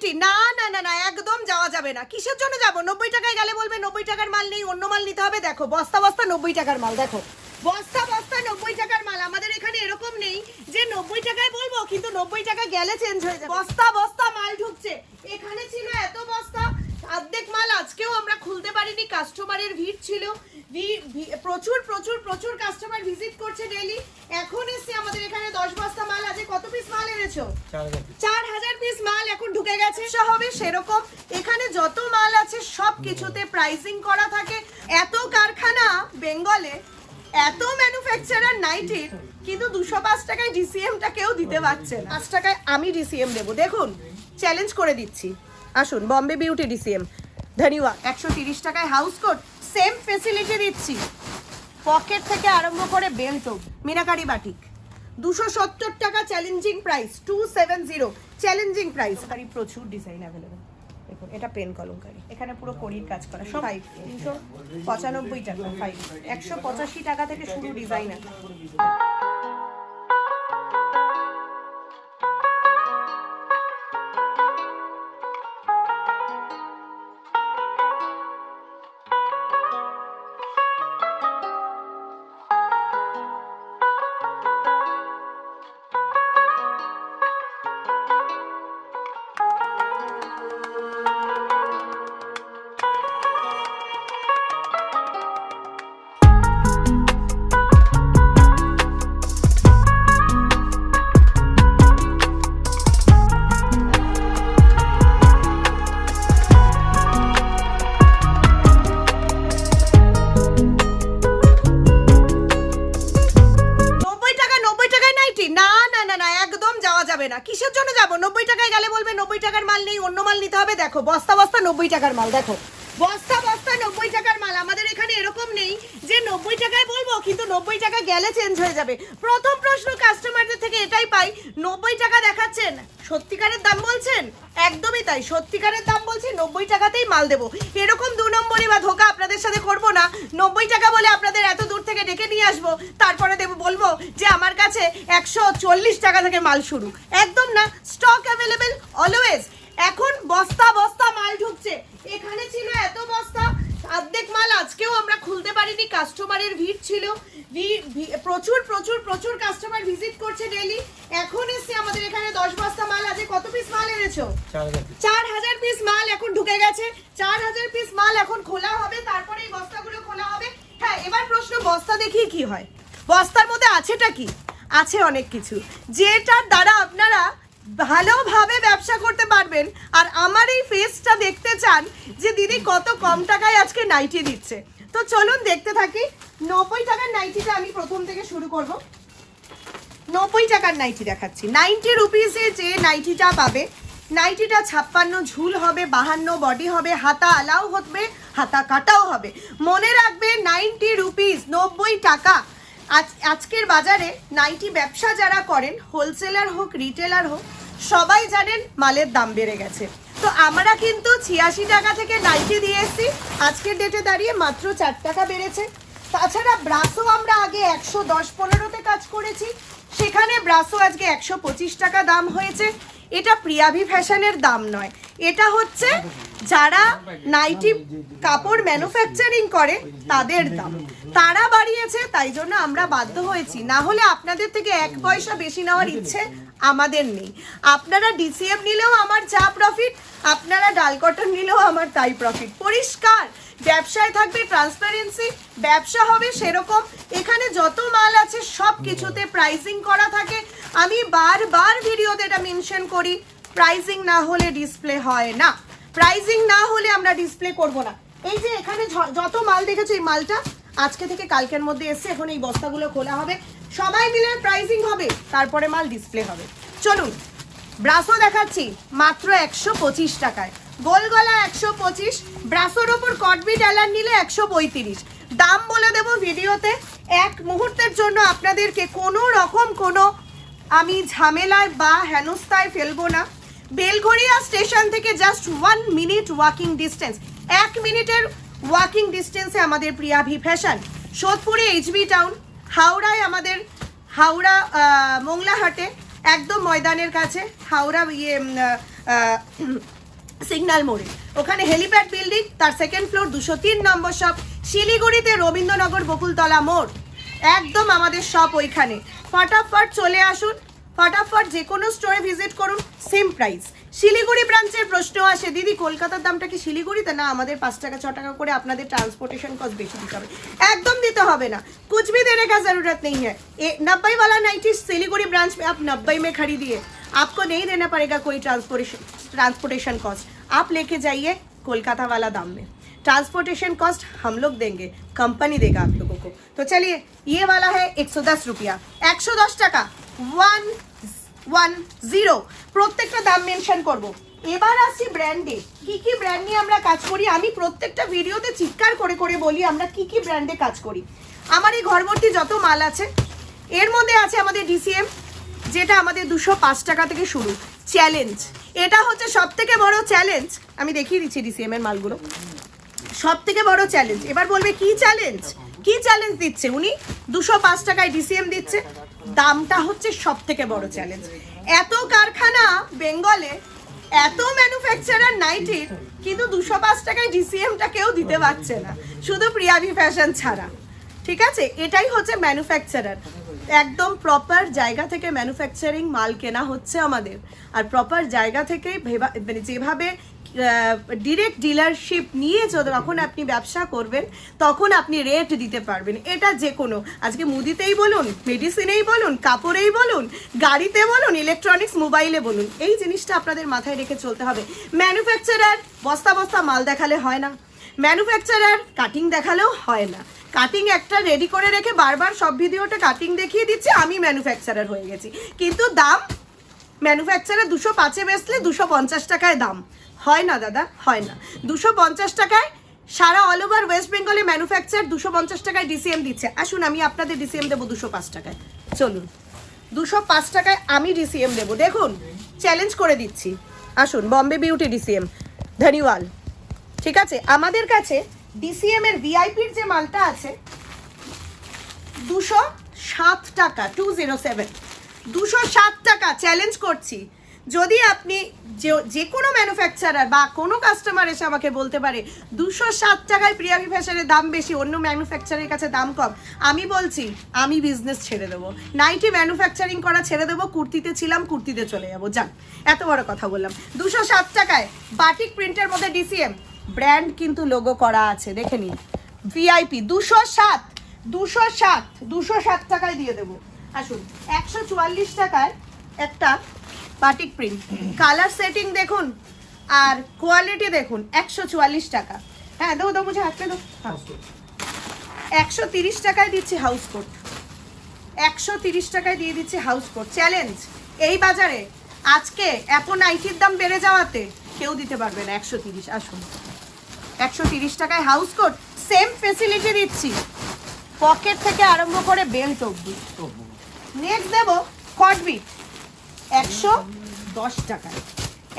Nightie না না না না একদম যাওয়া যাবে না। কিসের জন্য যাবো? 90 টাকায় গেলে বলবে 90 টাকার মাল নেই, অন্য মাল নিতে হবে। দেখো বস্তা বস্তা 90 টাকার মাল, দেখো বস্তা বস্তা 90 টাকার মাল। আমাদের এখানে এরকম নেই যে 90 টাকায় বলবো কিন্তু 90 টাকা গেলে চেঞ্জ হয়ে যাবে। বস্তা বস্তা মাল ঢুকছে। এখানে ছিল এত বস্তা, অর্ধেক মাল আজকেও আমরা খুলতে পারিনি, কাস্টমারের ভিড় ছিল। প্রচুর প্রচুর প্রচুর কাস্টমার ভিজিট করছে ডেইলি। এখন এসে আমাদের এখানে 10 বস্তা মাল আছে। কত পিস মাল এনেছো? 4000 পিস মাল এখন ঢুকে গেছে। হবে সেরকম এখানে যত মাল আছে সব কিছুতে প্রাইসিং করা থাকে। এত কারখানা বেঙ্গলে, এত ম্যানুফ্যাকচারার নাইটির, কিন্তু 205 টাকায় ডিসিএমটা কেউ দিতে পারছে না। 5 টাকায় আমি ডিসিএম দেবো। দেখুন চ্যালেঞ্জ করে দিচ্ছি, আসুন বম্বে বিউটি ডিসিএম ধনিয়া 130 টাকায় হাউস কোট, সেম ফেসিলিটি দিচ্ছি। পকেট থেকে আরম্ভ করে বেল্টও মিনাকারি বাটিক 270 টাকা চ্যালেঞ্জিং প্রাইস, 270 চ্যালেঞ্জিং প্রাইস। আর প্রচুর ডিজাইন অ্যাভেলেবেল। দেখুন এটা পেন কলমকারি, এখানে পুরো কড়ির কাজ করা, সব 395 টাকা, 185 টাকা থেকে শুরু ডিজাইন আছে। না কিসের জন্য যাবো? 90 টাকায় গেলে বলবে 90 টাকার মাল নেই, অন্য মাল নিতে হবে। দেখো বস্তা বস্তা 90 টাকার মাল, দেখো বস্তা বস্তা 90 টাকার মাল। আমাদের এখানে এরকম নেই যে 90 টাকায় বলবো কিন্তু 90 টাকা গেলে চেঞ্জ হয়ে যাবে। প্রথম প্রশ্ন কাস্টমারদের থেকে এটাই পাই, 90 টাকা দেখাচ্ছেন, সত্যিকারের দাম বলছেন? একদমই তাই, সত্যিকারের দাম বলছি, 90 টাকাতেই মাল দেবো। এরকম 2 নম্বরই বা ধোকা আপনাদের সাথে করবো না। 90 টাকা বলে আপনাদের এত দূর থেকে ডেকে নিয়ে আসবো, তারপরে বলবো যে আমার কাছে 140 টাকা থেকে মাল শুরু। একদম না, স্টক অ্যাভেলেবেল অলওয়েজ। এখন বস্তা বস্তা মাল ঢুকছে। এখানে ছিল এত বস্তা, অর্ধেক মাল আজকেও আমরা খুলতে পারিনি, কাস্টমারের ভিড় ছিল। প্রচুর প্রচুর প্রচুর কাস্টমার ভিজিট করছে ডেইলি। এখন এসে আমাদের এখানে 10 বস্তা মাল আছে। কত পিস মাল এনেছো? 4000 পিস মাল এখন ঢুকে গেছে। 4000 পিস মাল এখন খোলা হবে, তারপরে এই বস্তাগুলো খোলা হবে। হ্যাঁ, এবার প্রশ্ন, বস্তা দেখিয়ে কি হয়? বস্তার মধ্যে আছেটা কি? আছে অনেক কিছু, যেটার দ্বারা আপনারা ভালোভাবে ব্যবসা করতে পারবেন। আর আমার এই ফেসটা দেখতে চান যে দিদি কত কম টাকায় আজকে নাইটি দিচ্ছে, তো চলুন দেখতে থাকি। 90 টাকার নাইটিটা আমি প্রথম থেকে শুরু করব। 90 টাকার নাইটি দেখাচ্ছি। 90 রুপিসে যে নাইটিটা পাবে, নাইটিটা 56 ঝুল হবে, 52 বডি হবে, হাতা আলাও হবে, হাতা কাটাও হবে। মনে রাখবে 90 রুপিস, 90 টাকা। আজকের বাজারে নাইটি ব্যবসা যারা করেন, হোলসেলার হোক রিটেলার হোক, সবাই জানেন মালের দাম বেড়ে গেছে। তো আমরা কিন্তু 86 টাকা থেকে নাইটি দিয়ে এসেছি, আজকের ডেটে দাঁড়িয়ে মাত্র 4 টাকা বেড়েছে। তাছাড়া ব্রাসো আমরা আগে 110-15তে কাজ করেছি, সেখানে ব্রাসো আজকে 125 টাকা দাম হয়েছে। এটা প্রিয়াভি ফ্যাশনের দাম নয়, এটা হচ্ছে যারা নাইটি কাপড় ম্যানুফ্যাকচারিং করে তাদের দাম। তারা বাড়িয়েছে, তাই জন্য আমরা বাধ্য হয়েছি, না হলে আপনাদের থেকে 1 পয়সা বেশি নেওয়ার ইচ্ছে আমাদের নেই। আপনারা ডিসিএম নিলেও আমার যা প্রফিট, আপনারা ডাল কটন নিলেও আমার তাই প্রফিট। পরিষ্কার ব্যবসায় থাকবে ট্রান্সপারেন্সি, ব্যবসা হবে সেরকম। এখানে যত মাল আছে সব কিছুতে প্রাইসিং করা থাকে। আমি বারবার ভিডিওতে এটা মেনশন করি, প্রাইসিং না হলে ডিসপ্লে হয় না, প্রাইসিং না হলে আমরা ডিসপ্লে করব না। এই যে এখানে যত মাল দেখেছো, এই মালটা আজকে থেকে কালকের মধ্যে এসছে। এখন এই বস্তাগুলো খোলা হবে, সবাই মিলে প্রাইসিং হবে, তারপরে মাল ডিসপ্লে হবে। চলুন ব্রাসো দেখাচ্ছি মাত্র 125 টাকায়। গোলগলা 125, ব্রাসোর ওপর কটবিট অ্যালান নিলে 135। দাম বলে দেবো ভিডিওতে। এক মুহূর্তের জন্য আপনাদেরকে কোনো রকম কোনো আমি ঝামেলায় বা হেনস্থায় ফেলবো না। বেলঘড়িয়া স্টেশন থেকে জাস্ট 1 মিনিট ওয়াকিং ডিস্টেন্স, 1 মিনিটের ওয়াকিং ডিস্টেন্সে আমাদের প্রিয়াভি ফ্যাশন। সোদপুরে এইচবি টাউন, হাওড়ায় আমাদের হাওড়া মোংলাহাটে একদম ময়দানের কাছে, হাওড়া সিগন্যাল মোড়ে, ওখানে হেলিপ্যাড বিল্ডিং, তার সেকেন্ড ফ্লোর, 203 নম্বর শপ। শিলিগুড়িতে রবীন্দ্রনগর বকুলতলা মোড়, একদম আমাদের শপ ওইখানে। ফটাফট চলে আসুন, ফটাফট যে কোনো স্টোরে ভিজিট করুন, সেম প্রাইস। শিলিগুড়ি ব্রাঞ্চের প্রশ্ন আসে, দিদি কলকাতার দামটা কি শিলিগুড়িতে? না, আমাদের 5 টাকা 6 টাকা করে আপনাদের ट्रांसपोर्टेशन कॉस्ट বেশি দিতে হবে। একদম দিতে হবে না, कुछ भी देने का जरूरत नहीं है। 90 वाला नाइटी सिलीगुड़ी ब्रांच में आप 90 में खरीदिए, आपको नहीं देना पड़ेगा कोई ट्रांसपोर्टेशन कॉस्ट। आप लेके जाइए कोलकाता वाला दाम में, ट्रांसपोर्टेशन कॉस्ट हम लोग देंगे, कंपनी देगा आप लोगों को। तो चलिए, ये वाला है 110 रुपया, 110 টাকা, 110। প্রত্যেকটা দাম মেনশন করব। এবার আসি ব্র্যান্ডে, কি কি ব্র্যান্ড নিয়ে আমরা কাজ করি। আমি প্রত্যেকটা ভিডিওতে চিৎকার করে করে বলি আমরা কি কি ব্র্যান্ডে কাজ করি। আমার এই ঘরভর্তি যত মাল আছে, এর মধ্যে আছে আমাদের ডিসিএম, যেটা আমাদের 205 টাকা থেকে শুরু। চ্যালেঞ্জ, এটা হচ্ছে সব থেকে বড় চ্যালেঞ্জ। আমি দেখিয়ে দিচ্ছি ডিসিএম এর মালগুলো, সব থেকে বড় চ্যালেঞ্জ। এবার বলবে কি চ্যালেঞ্জ, কি চ্যালেঞ্জ দিচ্ছে উনি? 205 টাকায় ডিসিএম দিচ্ছে, দামটা হচ্ছে সব থেকে বড় চ্যালেঞ্জ। এত কারখানা বেঙ্গলে, এত ম্যানুফ্যাকচারার নাইটির, কিন্তু 205 টাকায় ডিসিএমটা কেউ দিতে পারছে না, শুধু প্রিয়াভি ফ্যাশন ছাড়া। ঠিক আছে, এটাই হচ্ছে ম্যানুফ্যাকচারার। একদম প্রপার জায়গা থেকে ম্যানুফ্যাকচারিং মাল কেনা হচ্ছে আমাদের, আর প্রপার জায়গা থেকে মানে যেভাবে ডিরেক্ট ডিলারশিপ নিয়ে যখন আপনি ব্যবসা করবেন তখন আপনি রেট দিতে পারবেন। এটা যে কোনো, আজকে মুদিতেই বলুন, মেডিসিনেই বলুন, কাপড়েই বলুন, গাড়িতে বলুন, ইলেকট্রনিক্স, মোবাইলে বলুন, এই জিনিসটা আপনাদের মাথায় রেখে চলতে হবে। ম্যানুফ্যাকচারার বস্তা বস্তা মাল দেখালে হয় না, ম্যানুফ্যাকচারার কাটিং দেখালেও হয় না। কাটিং একটা রেডি করে রেখে বারবার সব ভিডিওতে কাটিং দেখিয়ে দিচ্ছে, আমি ম্যানুফ্যাকচারার হয়ে গেছি, কিন্তু দাম ম্যানুফ্যাকচারার 205-এ বেচলে 250 টাকায় দাম হয় না দাদা, হয় না। 250 টাকায় সারা অল ওভার ওয়েস্ট বেঙ্গলে ম্যানুফ্যাকচার 250 টাকায় ডিসিএম দিচ্ছে। আসুন, আমি আপনাদের ডিসিএম দেবো 205 টাকায়। চলুন, 205 টাকায় আমি ডিসিএম দেবো। দেখুন, চ্যালেঞ্জ করে দিচ্ছি, আসুন, বম্বে বিউটি ডিসিএম ধনিওয়াল। ঠিক আছে, আমাদের কাছে ডিসিএম এর ভিআইপির যে মালটা আছে 207 টাকা, 207, 207 টাকা চ্যালেঞ্জ করছি। যদি আপনি যে কোনো ম্যানুফ্যাকচারার বা কোনো কাস্টমার এসে আমাকে বলতে পারে 207 টাকায় প্রিয়াভি ফ্যাশনের দাম বেশি, অন্য ম্যানুফ্যাকচারের কাছে দাম কম, আমি বলছি আমি বিজনেস ছেড়ে দেবো, নাইটি ম্যানুফ্যাকচারিং করা ছেড়ে দেবো, কুর্তিতে ছিলাম, কুর্তিতে চলে যাবো। যান, এত বড় কথা বললাম। 207 টাকায় বাটিক প্রিন্টের মধ্যে ডিসিএম, ব্র্যান্ড কিন্তু লোগো করা আছে, দেখে নিন। ভিআইপি 207 টাকায় দিয়ে দেবো। আসুন, 144 টাকায় একটা বাটিক প্রিন্ট, কালার সেটিং দেখুন আর কোয়ালিটি দেখুন, 144 টাকা। হ্যাঁ, দাও মুঝে হাত পে দাও। 130 টাকায় দিচ্ছি হাউস কোট, 130 টাকায় দিয়ে দিচ্ছি হাউস কোট। চ্যালেঞ্জ, এই বাজারে আজকে এত নাইটির দাম বেড়ে যাওয়াতে কেউ দিতে পারবে না 130। আসুন, 130 টাকায় হাউস কোট, সেম ফেসিলিটি দিচ্ছি, পকেট থেকে আরম্ভ করে বেল্ট অবধি। নেক্সট দেবো কটবিট, 110 টাকায়,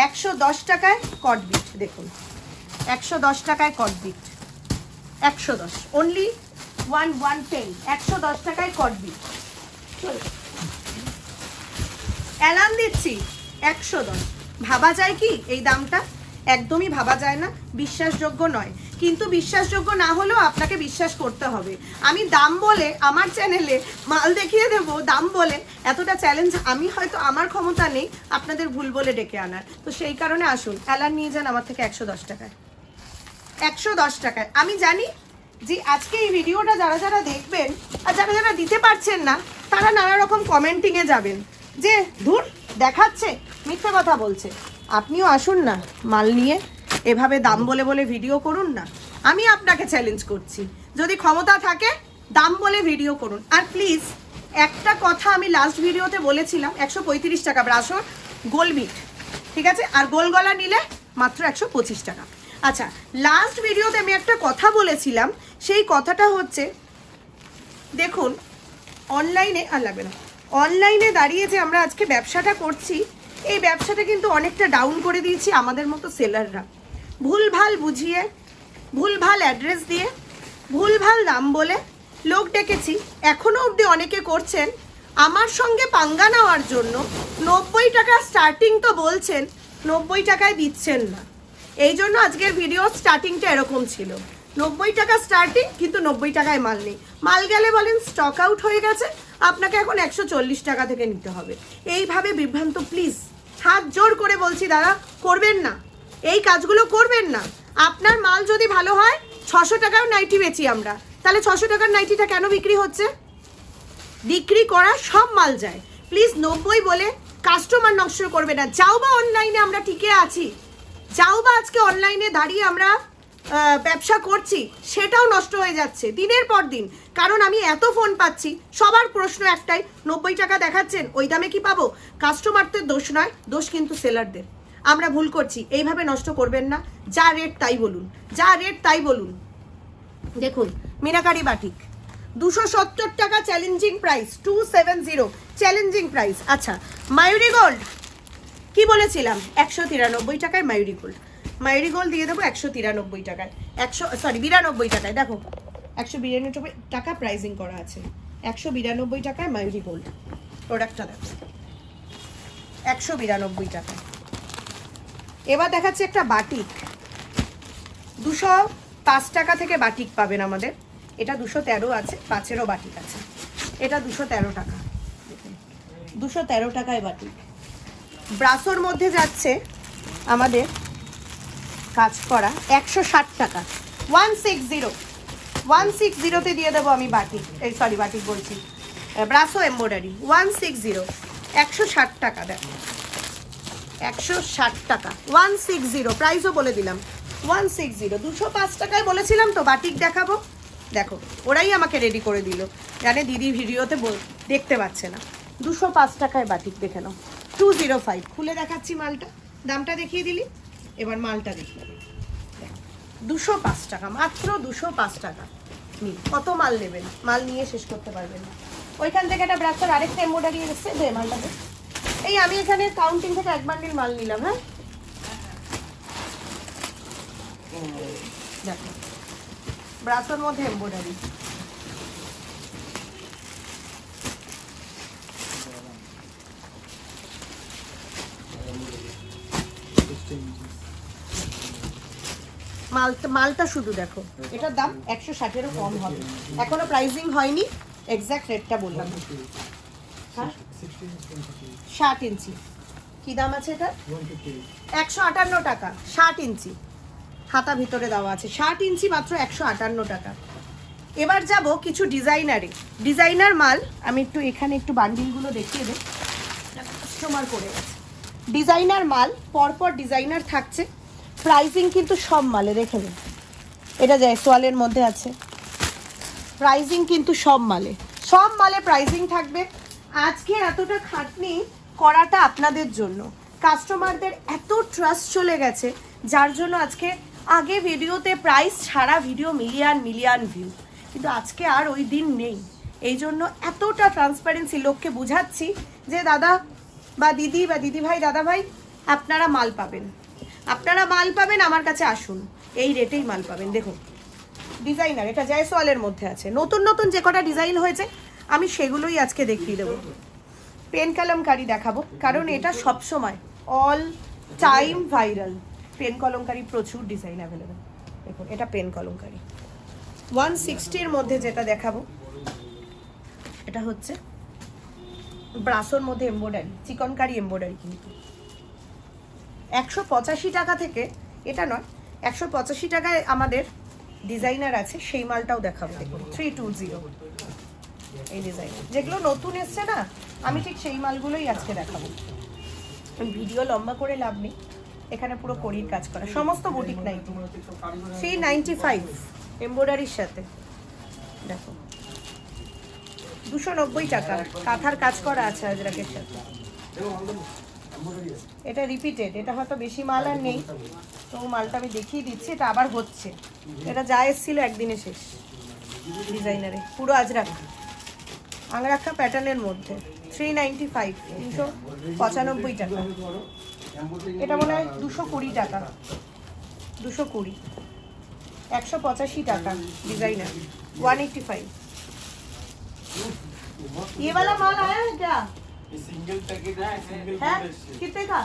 110 টাকায় কটবিট। দেখুন, 110 টাকায় কটবিট, 110, অনলি 110, 110 টাকায় কটবিট। অ্যালার্ম দিচ্ছি 110। ভাবা যায় কি এই দামটা? একদমই ভাবা যায় না, বিশ্বাসযোগ্য নয়। কিন্তু বিশ্বাসযোগ্য না হলেও আপনাকে বিশ্বাস করতে হবে। আমি দাম বলে আমার চ্যানেলে মাল দেখিয়ে দেবো, দাম বলে এতটা চ্যালেঞ্জ আমি হয়তো আমার ক্ষমতা নেই আপনাদের ভুল বলে ডেকে আনার। তো সেই কারণে আসুন, অ্যালার্ম নিয়ে যান আমার থেকে 110 টাকায়, 110 টাকায়। আমি জানি যে আজকে এই ভিডিওটা যারা যারা দেখবেন আর যারা যারা দিতে পারছেন না, তারা নানা রকম কমেন্টিংয়ে যাবেন যে ধুর দেখাচ্ছে, মিথ্যে কথা বলছে। আপনিও আসুন না, মাল নিয়ে এভাবে দাম বলে বলে ভিডিও করুন না। আমি আপনাকে চ্যালেঞ্জ করছি, যদি ক্ষমতা থাকে দাম বলে ভিডিও করুন। আর প্লিজ একটা কথা আমি লাস্ট ভিডিওতে বলেছিলাম, 135 টাকা ব্রাশর গোল বিট, ঠিক আছে, আর গোল গলা নিলে মাত্র 125 টাকা। আচ্ছা, লাস্ট ভিডিওতে আমি একটা কথা বলেছিলাম, সেই কথাটা হচ্ছে দেখুন, অনলাইনে আর লাগবে না, অনলাইনে দাঁড়িয়ে যে আমরা আজকে ব্যবসাটা করছি, এই ব্যবসাটা কিন্তু অনেকটা ডাউন করে দিয়েছি আমাদের মতো সেলাররা। ভুলভাল বুঝিয়ে, ভুলভাল অ্যাড্রেস দিয়ে, ভুলভাল দাম বলে লোক ডেকেছি। এখনও অবধি অনেকে করছেন আমার সঙ্গে পাঙ্গা নেওয়ার জন্য। 90 টাকা স্টার্টিং তো বলছেন, 90 টাকায় দিচ্ছেন না, এই জন্য আজকের ভিডিও স্টার্টিংটা এরকম ছিল। 90 টাকা স্টার্টিং, কিন্তু 90 টাকায় মাল নেই। মাল গেলে বলেন স্টক আউট হয়ে গেছে, আপনাকে এখন 140 টাকা থেকে নিতে হবে। এইভাবে বিভ্রান্ত প্লিজ হাত জোর করে বলছি দাদা করবেন না, এই কাজগুলো করবেন না। আপনার মাল যদি ভালো হয়, 600 টাকার নাইটি বেচি আমরা, তাহলে 600 টাকার নাইটিটা কেন বিক্রি হচ্ছে? বিক্রি করা সব মাল যায়। প্লিজ 90 বলে কাস্টমার নষ্ট করবে না। যাও বা অনলাইনে আমরা টিকে আছি, যাও বা আজকে অনলাইনে দাঁড়িয়ে আমরা ব্যবসা করছি, সেটাও নষ্ট হয়ে যাচ্ছে দিনের পর দিন। কারণ আমি এত ফোন পাচ্ছি, সবার প্রশ্ন একটাই, 90 টাকা দেখাচ্ছেন, ওই দামে কি পাবো? কাস্টমারদের দোষ নয়, দোষ কিন্তু সেলারদের। আমরা ভুল করছি, এইভাবে নষ্ট করবেন না। যা রেট তাই বলুন, যা রেট তাই বলুন। দেখুন মিনাকারি বাটিক 270 টাকা চ্যালেঞ্জিং প্রাইস, 270 চ্যালেঞ্জিং প্রাইস। আচ্ছা মায়ুরি গোল্ড কি বলেছিলাম, 193 টাকায় মায়ুরি গোল্ড। মায়ুরি গোল্ড দিয়ে দেবো 193 টাকায়, 92 টাকায়। দেখো 192 টাকা প্রাইসিং করা আছে, 192 টাকায় মায়ুরি গোল্ড প্রোডাক্টটা দেখো, 192 টাকায়। এবার দেখাচ্ছি একটা বাটিক, 205 টাকা থেকে বাটিক পাবেন আমাদের। এটা 213 আছে, 5-এরও বাটিক আছে। এটা 213 টাকা, 213 টাকায় বাটিক। ব্রাসোর মধ্যে যাচ্ছে আমাদের কাজ করা 160 টাকা, 160তে দিয়ে দেবো আমি বাটিক, এই সরি বাটিক বলছি, ব্রাসো এমব্রয়ডারি 160, 160 টাকা। দেখো 160 টাকা, 160 প্রাইসও বলে দিলাম 160। 205 টাকায় বলেছিলাম তো বাটিক দেখাবো, দেখো ওরাই আমাকে রেডি করে দিল, জানে দিদি ভিডিওতে দেখতে পাচ্ছে না। 205 টাকায় বাটিক দেখে নাও, 205। খুলে দেখাচ্ছি মালটা, দামটা দেখিয়ে দিলি, এবার মালটা দেখিয়ে দিই। 205 টাকা, মাত্র 205 টাকা। কত মাল নেবেন, মাল নিয়ে শেষ করতে পারবেন না। ওইখান থেকে একটা ব্রাশার আরেকটা এমব্রয়ডারি এসছে, দে মালটা দে। এই আমি এখানে কাউন্টিং থেকে 1 বান্ডিল মাল নিলাম। হ্যাঁ দেখো ব্রাশার মধ্যে এমব্রয়ডারি, মালটা শুধু দেখো, এটার দাম 160-এরও কম হবে, এখনো প্রাইসিং হয়নি, এক্স্যাক্ট রেটটা বললাম। হ্যাঁ 60 ইঞ্চি কি দাম আছে এটা? 158 টাকা, 60 ইঞ্চি হাতা ভিতরে দেওয়া আছে, 60 ইঞ্চি মাত্র 158 টাকা। এবার যাব কিছু ডিজাইনারে, ডিজাইনার মাল। আমি একটু এখানে একটু বান্ডিলগুলো দেখিয়ে দেব, কাস্টমার করে গেছে। ডিজাইনার মাল পরপর ডিজাইনার থাকছে, প্রাইসিং কিন্তু সব মালে রেখে দেন। এটা জয়সওয়ালের মধ্যে আছে, প্রাইসিং কিন্তু সব মালে প্রাইসিং থাকবে। আজকে এতটা খাটনি করাটা আপনাদের জন্য, কাস্টমারদের এত ট্রাস্ট চলে গেছে, যার জন্য আজকে আগে ভিডিওতে প্রাইস ছাড়া ভিডিও মিলিয়ন ভিউ, কিন্তু আজকে আর ওই দিন নেই। এই জন্য এতটা ট্রান্সপারেন্সি লোককে বুঝাচ্ছি যে দাদা বা দিদি বা দিদি ভাই দাদা ভাই আপনারা মাল পাবেন, আমার কাছে আসুন, এই রেটেই মাল পাবেন। দেখুন ডিজাইনার, এটা জয়সওয়ালের মধ্যে আছে, নতুন নতুন যে কটা ডিজাইন হয়েছে আমি সেগুলোই আজকে দেখিয়ে দেবো। পেন কলমকারি দেখাবো, কারণ এটা সবসময় all time viral. Pen kalamkari প্রচুর ডিজাইন অ্যাভেলেবেল। দেখুন এটা পেন কলমকারি 160-এর মধ্যে যেটা দেখাবো, এটা হচ্ছে ব্রাসোর মধ্যে এমব্রয়ডারি, চিকনকারি এমব্রয়ডারি। কিন্তু 185 টাকা থেকে, এটা নয় 185 টাকায় আমাদের ডিজাইনার আছে, সেই মালটাও দেখাবো। দেখুন 320 এই ডিজাইন, যেগুলো নতুন এসছে না, আমি ঠিক সেই মালগুলোই আজকে দেখাবো। ভিডিও লম্বা করে লাভ নেই, এখানে পুরো কড়ির কাজ করা, সমস্ত বুটিক নাইটি 395 এমব্রয়ডারির সাথে। দেখো 290 টাকা, কাঁথার কাজ করা আছে আজরাকের সাথে। এটা রিপিটেড, এটা হয়তো বেশি মাল আর নেই, তো মালটা আমি দেখিয়ে দিচ্ছি। এটা আবার হচ্ছে, এটা যা এসেছিল একদিনে শেষ। ডিজাইনারে পুরো আজরাক আংরাখা প্যাটার্নের মধ্যে 395, 395 টাকা। এটা মনে হয় 220 টাকা, 220, 185 টাকা डिजाइनर 185। ये वाला माल आया है क्या? ये सिंगल पैकेट है, सिंगल है ड्रेस है। कितने का?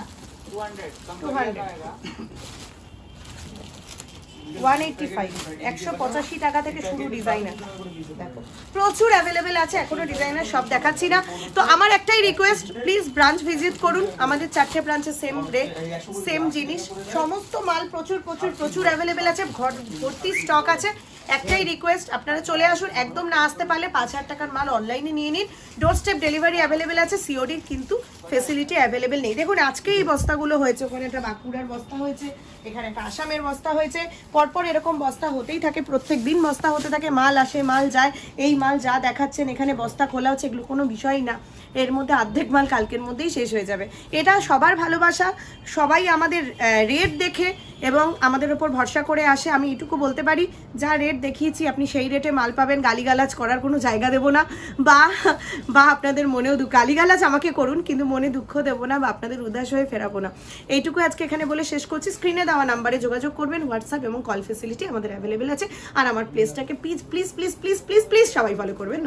185 টাকা থেকে শুরু ডিজাইনার। দেখো প্রচুর অ্যাভেলেবেল আছে, এখনো ডিজাইনার সব দেখাচ্ছি না। তো আমার একটাই রিকোয়েস্ট, প্লিজ ব্রাঞ্চ ভিজিট করুন। আমাদের 4টে ব্রাঞ্চে সেম রেট, সেম জিনিস, সমস্ত মাল প্রচুর প্রচুর প্রচুর অ্যাভেলেবেল আছে, ঘর ভর্তি স্টক আছে। একটাই রিকোয়েস্ট, আপনারা চলে আসুন। একদম না আসতে পারলে 5,000 টাকার মাল অনলাইনে নিয়ে নিন। ডোর স্টেপ ডেলিভারি অ্যাভেলেবেল আছে, সিওডির কিন্তু ফেসিলিটি অ্যাভেলেবেল নেই। দেখুন আজকে এই বস্তাগুলো হয়েছে, ওখানে একটা বাঁকুড়ার বস্তা হয়েছে, এখানে একটা আসামের বস্তা হয়েছে, পরপর এরকম বস্তা হতেই থাকে, প্রত্যেক দিন বস্তা হতে থাকে, মাল আসে মাল যায়। এই মাল যা দেখাচ্ছেন এখানে বস্তা খোলা হচ্ছে, এগুলো কোনো বিষয়ই না। এর মধ্যে অর্ধেক মাল কালকের মধ্যেই শেষ হয়ে যাবে। এটা সবার ভালোবাসা, সবাই আমাদের রেট দেখে এবং আমাদের ওপর ভরসা করে আসে। আমি এটুকু বলতে পারি, যা রেট দেখিয়েছি আপনি সেই রেটে মাল পাবেন। গালিগালাজ করার কোনো জায়গা দেবো না, বা আপনাদের মনেও গালিগালাজ আমাকে করুন, কিন্তু মনে দুঃখ দেবো না বা আপনাদের উদাস হয়ে ফেরাবো না। এইটুকু আজকে এখানে বলে শেষ করছি। স্ক্রিনে দেওয়া নাম্বারে যোগাযোগ করবেন, হোয়াটসঅ্যাপ এবং কল ফেসিলিটি আমাদের অ্যাভেলেবেল আছে। আর আমার প্লেসটাকে please please please please please please সবাই ফলো করবেন।